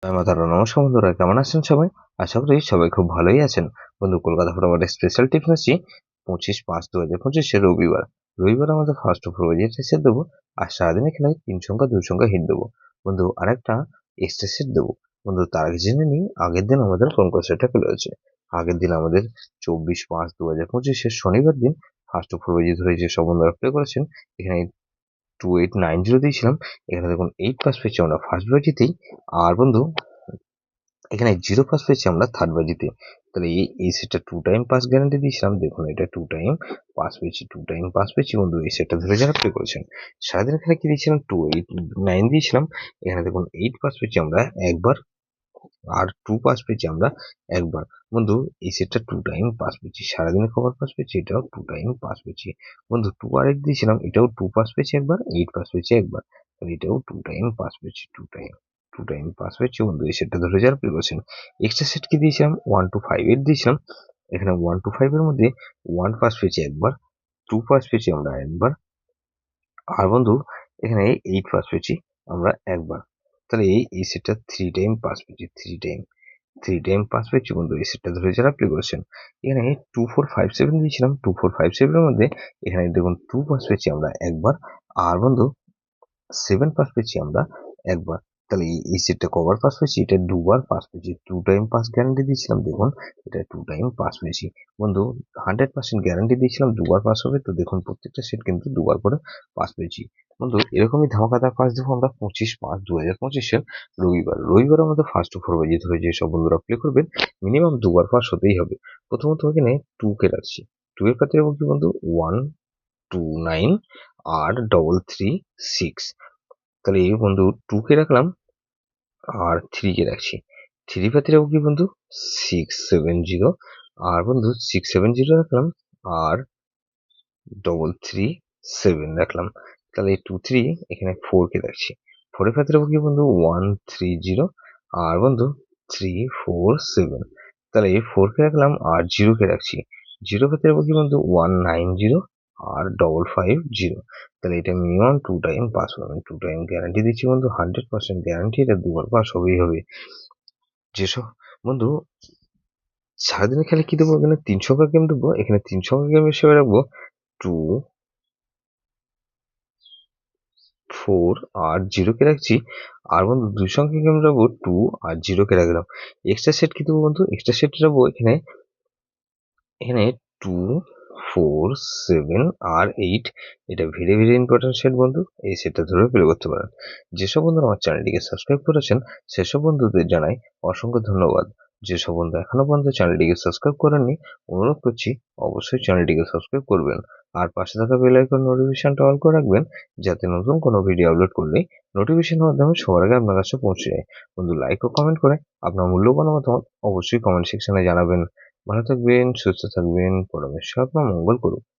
জয় মা তারা। নমস্কার বন্ধুরা, কেমন আছেন সবাই? আশা করি সবাই খুব ভালোই আছেন। বন্ধু, কলকাতা ফটোমার্কেট স্পেশাল টিপস আসছি 25/5/2025 রবিবার। রবিবার আমাদের ফার্স্ট অফ রোজের সেট দেবো, আর সারাদিনে খেলায় 3 সংখ্যা 2 সংখ্যা হিট দেবো। বন্ধু, আরেকটা এক্সট্রা সেট দেবো। বন্ধু, তার আগে জেনে নিই আগের দিন আমাদের কোন কোন সেটটা খেলেছে। আগের দিন আমাদের 24/5/2025 শনিবার দিন ফার্স্ট অফ রোজে ধরে যে সব বন্ধুরা প্লে করেছেন, এখানে 2890 দিয়েছিলাম। এখানে দেখুন 8 পাস পেয়েছি আমরা ফার্স্ট বাজিতেই। আর বন্ধু, এখানে 0 পাস পেয়েছি আমরা থার্ড বাজিতে। তাহলে এই সেটটা 2 টাইম পাস গ্যারান্টি দিয়েছিলাম। দেখুন, এটা 2 টাইম পাস পেয়েছি, 2 টাইম পাস পেয়েছি বন্ধু। এই সেটটা ধরে যারা প্লে করেছেন, সারাদিনের খেলা কি দিয়েছিলাম 289 দিয়েছিলাম। এখানে দেখুন 8 পাস পেয়েছি আমরা একবার, আর 2 পাস পেয়েছি আমরা একবার। বন্ধু, এই সেটটা 2 টাইম পাস পেয়েছি, সারাদিনে কভার পাস পেয়েছি, এটাও 2 টাইম পাস পেয়েছি। বন্ধু, 2 আর 8 দিয়েছিলাম, এটাও 2 পাস পেয়েছি একবার, 8 পাস পেয়েছি একবার। তাহলে এটাও 2 টাইম পাস পেয়েছি, 2 টাইম পাস পেয়েছি বন্ধু। এই সেটটা ধরে যারা প্লে করেছেন, এক্সট্রা সেট কি দিয়েছিলাম 1 to 5 8 দিয়েছিলাম। এখানে 1 to 5 এর মধ্যে 1 পাস পেয়েছি একবার, 2 পাস পেয়েছি আমরা একবার, আর বন্ধু এখানে 8 পাস পেয়েছি আমরা একবার। তাহলে এই সেটটা 3 টাইম পাস পেয়েছি, 3 টাইম পাস পেয়েছি বন্ধু। এই সেটটা ধরে যারা প্লে করেছেন, এখানে 2457 দিয়েছিলাম। 2457 এর মধ্যে এখানে দেখুন 2 পাস পেয়েছি আমরা একবার, আর বন্ধু 7 পাস পেয়েছি আমরা একবার। তাহলে এই সেটটা কভার পাস পেয়েছি, এটা দুবার পাস পেয়েছি। 2 টাইম পাস গ্যারান্টি দিয়েছিলাম, দেখুন এটা 2 টাইম পাস পেয়েছি বন্ধু। 100% গ্যারান্টি দিয়েছিলাম দুবার পাস হবে, তো দেখুন প্রত্যেকটা সেট কিন্তু দুবার করে পাস পেয়েছি বন্ধু। এরকমই ধামাকাদার পাস দেবো আমরা 25/5/2025 রবিবার আমাদের ফার্স্ট অফ বাজি ধরে যে সব বন্ধুরা প্লে করবেন, মিনিমাম দুবার পাস হতেই হবে। প্রথমত এখানে 2 কে রাখছি, 2 এর পাতে রাখবো কি বন্ধু 129 আর 336। তাহলে এই বন্ধু 2 কে রাখলাম আর 3 কে রাখছি। 3 পাতে রাখবো কি বন্ধু 670, আর বন্ধু 670 রাখলাম আর 337 রাখলাম। তাহলে এই 2 3 এখানে 4 কে রাখছি। 4 এর পাতে রাখবো কি বন্ধু 130, আর বন্ধু 347। তাহলে এই 4 কে রাখলাম আর 0 কে রাখছি। 0 পাতে রাখবো কি বন্ধু 190 আর 550। তাহলে এটা মিনিমাম 2 টাইম পাস হবে। 2 টাইম গ্যারান্টি দিচ্ছি বন্ধু, 100% গ্যারান্টি, এটা দুবার পাস হবেই হবে। যেসব বন্ধু সারাদিনের খেলে কি দেবো, এখানে 3 সংখ্যা গেম দেবো। এখানে 3 সংখ্যা গেম হিসেবে রাখবো 2 4 আর 0 কে রাখছি, আর বন্ধু 2 সংখ্যা গেম রাখবো 2 আর 0 কে রাখলাম। এক্সট্রা সেট কি দেবো বন্ধু, এক্সট্রা সেট রাখবো এখানে এখানে 2 4 7 আর 8। এটা ভেরি ভেরি ইম্পর্টেন্ট সেট বন্ধু, এই সেটটা ধরে প্লে করতে পারেন। যেসব বন্ধুরা আমার চ্যানেলটিকে সাবস্ক্রাইব করেছেন, সেসব বন্ধুদের জানাই অসংখ্য ধন্যবাদ। যেসব বন্ধু এখনো পর্যন্ত চ্যানেলটিকে সাবস্ক্রাইব করেননি, অনুরোধ করছি অবশ্যই চ্যানেলটিকে সাবস্ক্রাইব করবেন, আর পাশে থাকা বেল আইকন নোটিফিকেশনটা অন করে রাখবেন, যাতে নতুন কোনো ভিডিও আপলোড করলেই নোটিফিকেশনের মাধ্যমে সবার আগে আপনার কাছে পৌঁছে যায়। বন্ধু, লাইক ও কমেন্ট করে আপনার মূল্যবান মতামত অবশ্যই কমেন্ট সেকশনে জানাবেন। ভালো থাকবেন, সুস্থ থাকবেন, পরমেশ্বর আপনার মঙ্গল করুন।